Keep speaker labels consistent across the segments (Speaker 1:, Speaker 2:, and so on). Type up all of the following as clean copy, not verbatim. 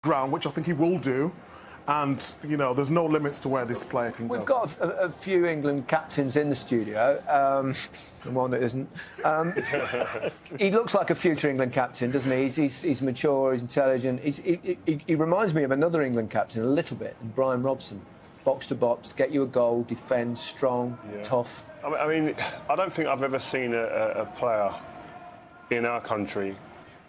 Speaker 1: ground, which I think he will do. And, you know, there's no limits to where this player can go.
Speaker 2: We've got a few England captains in the studio, and one that isn't. He looks like a future England captain, doesn't he? He's mature, he's intelligent. He reminds me of another England captain a little bit, Brian Robson. Box to box, get you a goal, defend, strong, tough.
Speaker 3: I mean, I don't think I've ever seen a player in our country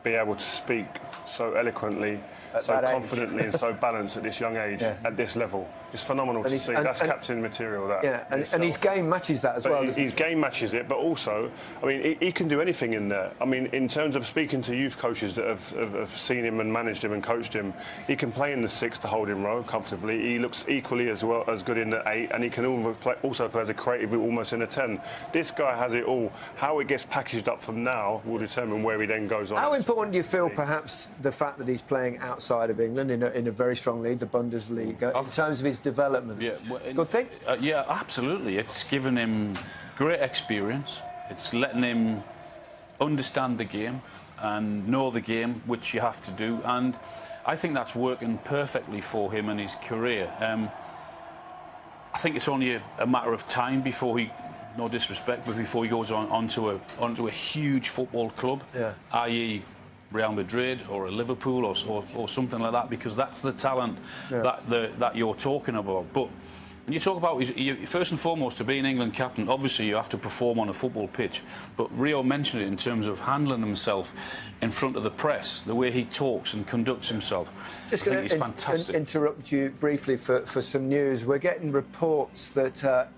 Speaker 3: be able to speak so eloquently, so confidently and so balanced at this young age, at this level. It's phenomenal to see. That's captain material, that.
Speaker 2: Yeah, and his game matches that as well.
Speaker 3: His game matches it, but also, I mean, he can do anything in there. I mean, in terms of speaking to youth coaches that have seen him and managed him and coached him, he can play in the 6 to holding row comfortably. He looks equally as well as good in the 8, and he can also play as a creative almost in a 10. This guy has it all. How it gets packaged up from now will determine where he then goes on.
Speaker 2: How important do you feel, perhaps, the fact that he's playing outside of England in a very strong league, the Bundesliga, in terms of his development?
Speaker 4: Yeah, well,
Speaker 2: it's a good thing?
Speaker 4: Yeah, absolutely. It's given him great experience. It's letting him understand the game and know the game, which you have to do. And I think that's working perfectly for him and his career. I think it's only a matter of time before he, no disrespect, but before he goes onto a huge football club, i.e. Real Madrid or a Liverpool or something like that, because that's the talent that you're talking about. But when you talk about, first and foremost, to be an England captain, obviously you have to perform on a football pitch. But Rio mentioned it in terms of handling himself in front of the press, the way he talks and conducts himself.
Speaker 2: Just going to interrupt you briefly for some news. We're getting reports that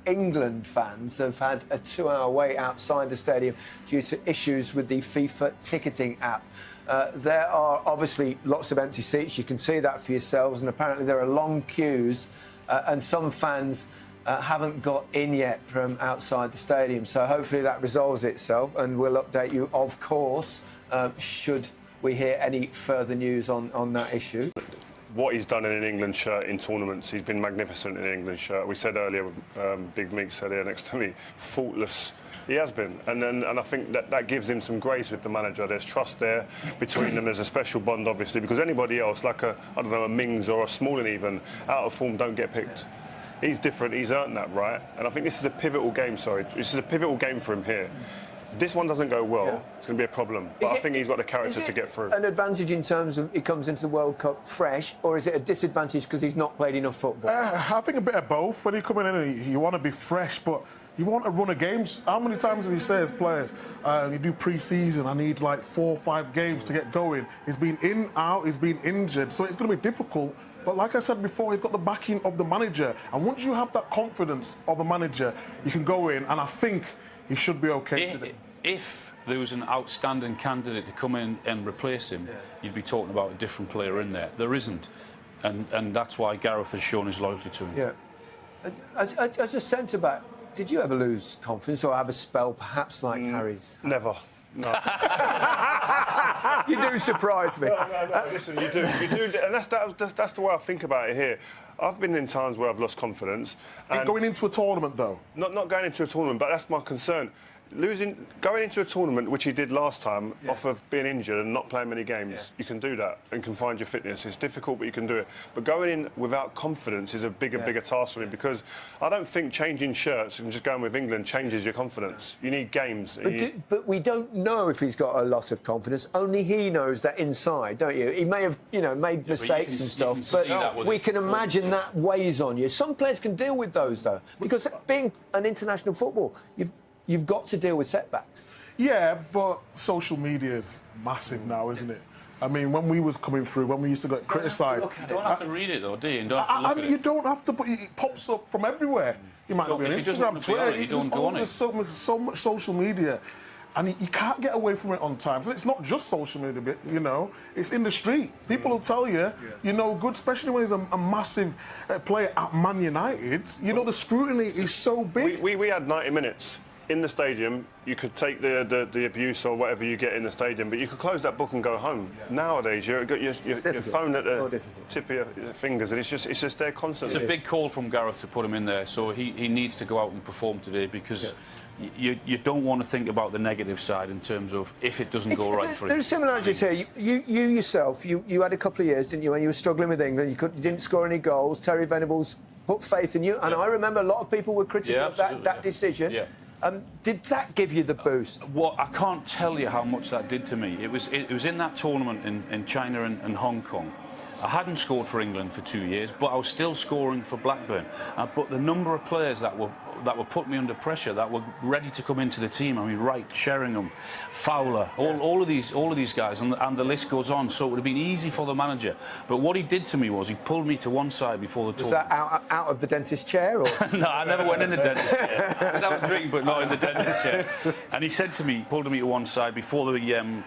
Speaker 2: England fans have had a 2-hour wait outside the stadium due to issues with the FIFA ticketing app. There are obviously lots of empty seats. You can see that for yourselves, and apparently there are long queues, and some fans haven't got in yet from outside the stadium. So hopefully that resolves itself, and we'll update you, of course, should we hear any further news on that issue.
Speaker 3: What he's done in an England shirt in tournaments, he's been magnificent in an England shirt. We said earlier, Big Meek said here next to me, faultless. He has been, and I think that gives him some grace with the manager. There's trust there between them. There's a special bond, obviously, because anybody else, like I don't know, a Mings or a Smalling even, out of form, don't get picked. He's different. He's earned that right, and I think this is a pivotal game. This is a pivotal game for him here. This one doesn't go well, it's going to be a problem. But I think he's got the character to get through.
Speaker 2: An advantage in terms of he comes into the World Cup fresh, or is it a disadvantage because he's not played enough football?
Speaker 1: I think a bit of both. When you're coming in, you want to be fresh, but you want to run a games. How many times have you said as players, you do pre-season, I need like 4 or 5 games to get going. He's been in, out, he's been injured, so it's going to be difficult. But like I said before, he's got the backing of the manager. And once you have that confidence of a manager, you can go in, and I think he should be okay today.
Speaker 4: If there was an outstanding candidate to come in and replace him, you'd be talking about a different player in there. There isn't. And that's why Gareth has shown his loyalty to him.
Speaker 2: Yeah. As a centre-back, did you ever lose confidence or have a spell perhaps like Harry's?
Speaker 3: Never. No.
Speaker 2: You do surprise me.
Speaker 3: No, listen, you do, and that's the way I think about it here. I've been in times where I've lost confidence. And
Speaker 1: going into a tournament, though?
Speaker 3: Not going into a tournament, but that's my concern. Going into a tournament, which he did last time, off of being injured and not playing many games, you can do that and can find your fitness. It's difficult, but you can do it. But going in without confidence is a bigger task for me, because I don't think changing shirts and just going with England changes your confidence. You need games.
Speaker 2: But we don't know if he's got a loss of confidence. Only he knows that inside, don't you? He may have, made mistakes and stuff, but we can imagine that weighs on you. Some players can deal with those, though, because being an international football, You've got to deal with setbacks.
Speaker 1: Yeah, but social media is massive now, isn't it? I mean, when we was coming through, when we used to get criticised...
Speaker 4: You don't have to read it, though, do you? You don't have to
Speaker 1: you don't have to, but it pops up from everywhere. You might not be on Instagram, Twitter, there's so much social media. And you can't get away from it on time. So it's not just social media, it's in the street. People will tell you, good, especially when he's a massive player at Man United, the scrutiny is so big.
Speaker 3: We had 90 minutes in the stadium, you could take the abuse or whatever you get in the stadium, but you could close that book and go home. Yeah. Nowadays, you've got your phone at the tip of your fingers, and it's just there constantly.
Speaker 4: It's a big call from Gareth to put him in there, so he needs to go out and perform today, because you don't want to think about the negative side in terms of if it doesn't go right for him.
Speaker 2: There's similarities here. You yourself, you had a couple of years, didn't you, when you were struggling with England? You didn't score any goals. Terry Venables put faith in you, and I remember a lot of people were critical of that decision. Yeah. Did that give you the boost?
Speaker 4: Well, I can't tell you how much that did to me. It was in that tournament in China and Hong Kong. I hadn't scored for England for 2 years, but I was still scoring for Blackburn. But the number of players that were putting me under pressure, that were ready to come into the team. I mean, Wright, Sheringham, Fowler, all of these guys, and the list goes on. So it would have been easy for the manager. But what he did to me was he pulled me to one side before the tournament.
Speaker 2: Was that out of the dentist chair? Or?
Speaker 4: No, I never went in the dentist chair. I would have a drink, but not in the dentist chair. And he said to me, pulled me to one side before the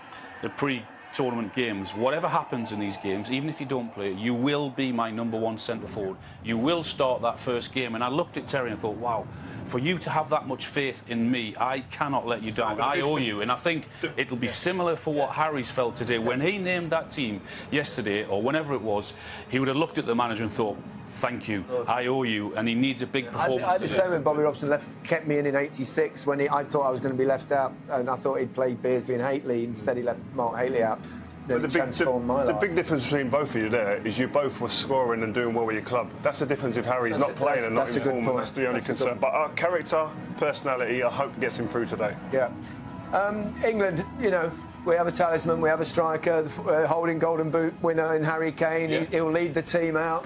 Speaker 4: pre-tournament games, whatever happens in these games, even if you don't play, you will be my #1 centre forward. You will start that first game. And I looked at Terry and thought, wow, for you to have that much faith in me, I cannot let you down. I owe you. And I think it'll be similar for what Harry's felt today. When he named that team yesterday, or whenever it was, he would have looked at the manager and thought, thank you, I owe you, and he needs a big performance.
Speaker 2: I had the same when Bobby Robson kept me in '86 when I thought I was going to be left out, and I thought he'd play Beardsley and Haitley. Instead, he left Mark Haitley out.
Speaker 3: The big difference between both of you there is you both were scoring and doing well with your club. That's the difference if Harry's not playing and not in form, and that's the only concern. But our character, personality, I hope gets him through today.
Speaker 2: Yeah. England, you know, we have a talisman, we have a striker, the holding Golden Boot winner in Harry Kane. Yeah. He'll lead the team out.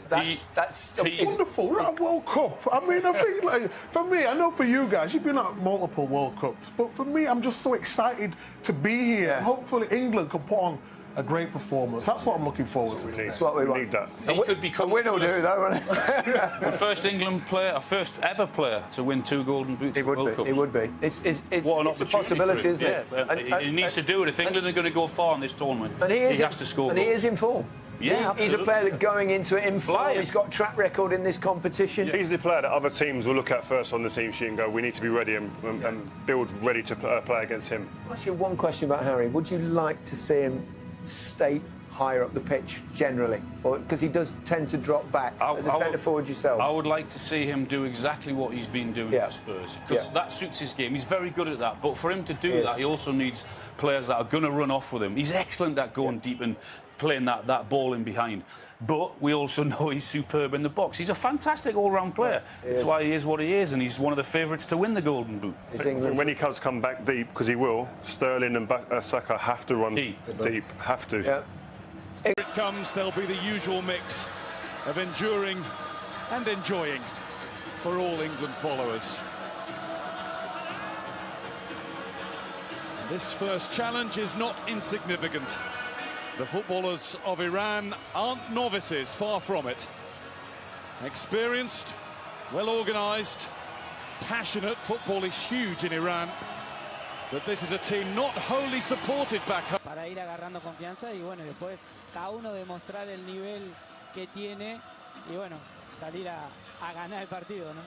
Speaker 2: That's
Speaker 1: wonderful. We're at a World Cup. I mean, I think, like, for me, I know for you guys, you've been at multiple World Cups, but for me, I'm just so excited to be here. Yeah. Hopefully, England can put on a great performance. That's what I'm looking forward to.
Speaker 2: That's what we
Speaker 3: need. That.
Speaker 4: He could become
Speaker 2: a winner, will do, though, won't it?
Speaker 4: The first England player, a first ever player to win 2 Golden Boots.
Speaker 2: He would be. It's
Speaker 4: what an
Speaker 2: a possibility, isn't it?
Speaker 4: Yeah, he needs to do it. If England are going to go far in this tournament, he has to score.
Speaker 2: And he is in form.
Speaker 4: Yeah,
Speaker 2: he's a player that going into it in form. He's got track record in this competition.
Speaker 3: Yeah. He's the player that other teams will look at first on the team sheet and go, we need to be ready and build ready to play against him.
Speaker 2: I'll ask you one question about Harry. Would you like to see him stay higher up the pitch generally, or because he does tend to drop back as a centre forward yourself?
Speaker 4: I would like to see him do exactly what he's been doing for Spurs, because that suits his game. He's very good at that, but for him to do that, he also needs players that are going to run off with him. He's excellent at going deep and playing that ball in behind. But we also know he's superb in the box. He's a fantastic all-round player. That's why he is what he is, and he's one of the favourites to win the Golden Boot.
Speaker 3: When he comes come back deep, because he will, Sterling and Saka have to run deep. Have to.
Speaker 5: Yeah. Here it comes, there'll be the usual mix of enduring and enjoying for all England followers. And this first challenge is not insignificant. The footballers of Iran aren't novices, far from it. Experienced, well-organised, passionate. Football is huge in Iran. But this is a team not wholly supported back home.
Speaker 6: Para ir agarrando confianza y bueno, después cada uno demostrar el nivel que tiene y bueno, salir a ganar el partido, ¿no?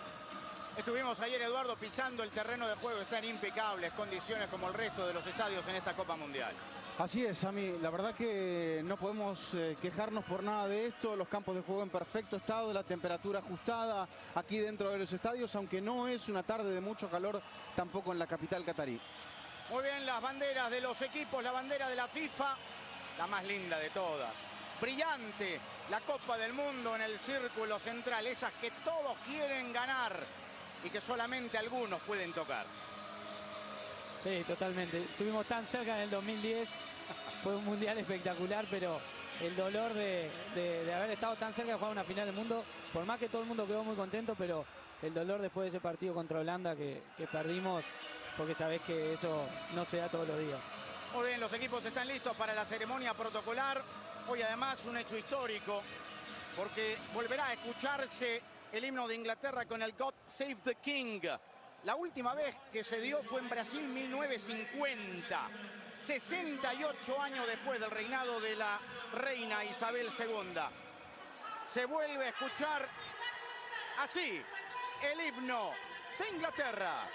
Speaker 7: Estuvimos ayer, Eduardo, pisando el terreno de juego. Está en impecables condiciones como el resto de los estadios en esta Copa Mundial.
Speaker 8: Así es, Sami. La verdad que no podemos quejarnos por nada de esto. Los campos de juego en perfecto estado, la temperatura ajustada aquí dentro de los estadios, aunque no es una tarde de mucho calor tampoco en la capital catarí.
Speaker 7: Muy bien, las banderas de los equipos, la bandera de la FIFA, la más linda de todas. Brillante, la Copa del Mundo en el círculo central, esas que todos quieren ganar y que solamente algunos pueden tocar.
Speaker 6: Sí, totalmente. Estuvimos tan cerca en el 2010, fue un mundial espectacular, pero el dolor de haber estado tan cerca de jugar una final del mundo, por más que todo el mundo quedó muy contento, pero el dolor después de ese partido contra Holanda que perdimos, porque sabés que eso no se da todos los días.
Speaker 7: Muy bien, los equipos están listos para la ceremonia protocolar. Hoy además un hecho histórico, porque volverá a escucharse el himno de Inglaterra con el God Save the King. La última vez que se dio fue en Brasil 1950, 68 años después del reinado de la reina Isabel II. Se vuelve a escuchar así el himno de Inglaterra.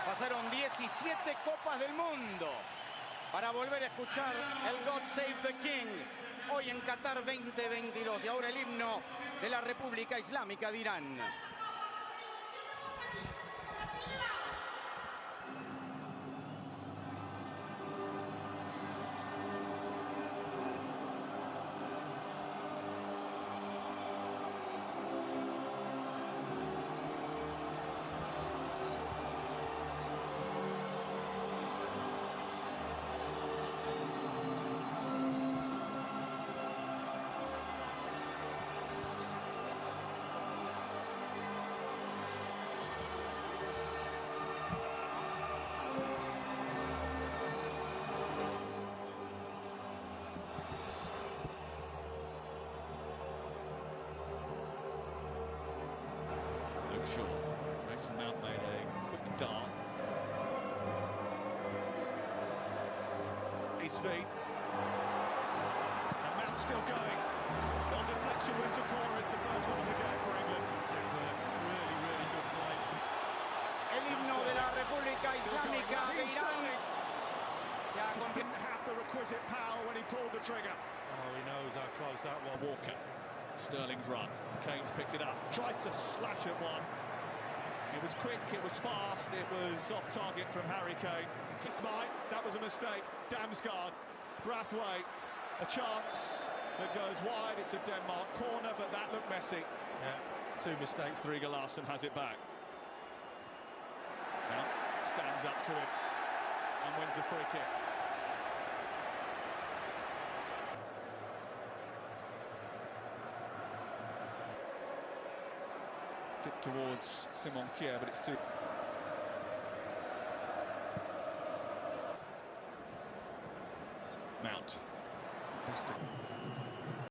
Speaker 7: Pasaron 17 Copas del Mundo para volver a escuchar el God Save the King hoy en Qatar 2022. Y ahora el himno de la República Islámica de Irán.
Speaker 5: Mason Mount made a quick dart. His feet. And Mount's still going. On deflection wins a corner. It's the first one of the game for England. It's a really, really good play.
Speaker 7: El himno de la República Islámica de Irán.
Speaker 5: Just didn't have the requisite power when he pulled the trigger. Oh, he knows how close that was. Walker. Sterling's run. Kane's picked it up. Tries to slash at one. It was quick, it was fast, it was off target from Harry Kane. Tismai, that was a mistake. Damsgaard, Brathwaite, a chance that goes wide. It's a Denmark corner, but that looked messy. Yeah, two mistakes. Thriga Larsen has it back. Now stands up to it and wins the free kick. Towards Simon Kjær, but it's too... Mount. Best